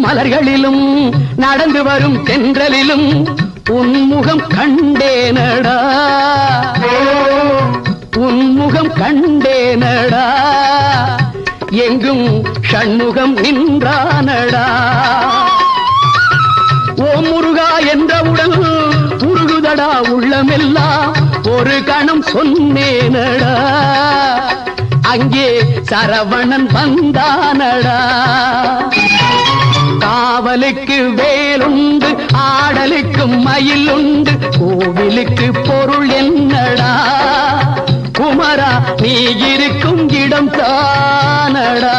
மலர்களிலும் நடந்து வரும் தென்றலிலும் உன்முகம் கண்டேனடா, உன்முகம் கண்டேனடா, எங்கும் ஷண்முகம் நின்றானடா. ஓம் முருகா என்றவுடன் உருகுதடா உள்ளமெல்லாம், ஒரு கணம் சொன்னேனடா, அங்கே சரவணன் வந்தானடா. காவலுக்கு வேலுண்டு, ஆடலுக்கு மயில் உண்டு, கோவிலுக்கு பொருள் என்னடா, குமரா நீ இருக்கும் இடம் தானடா.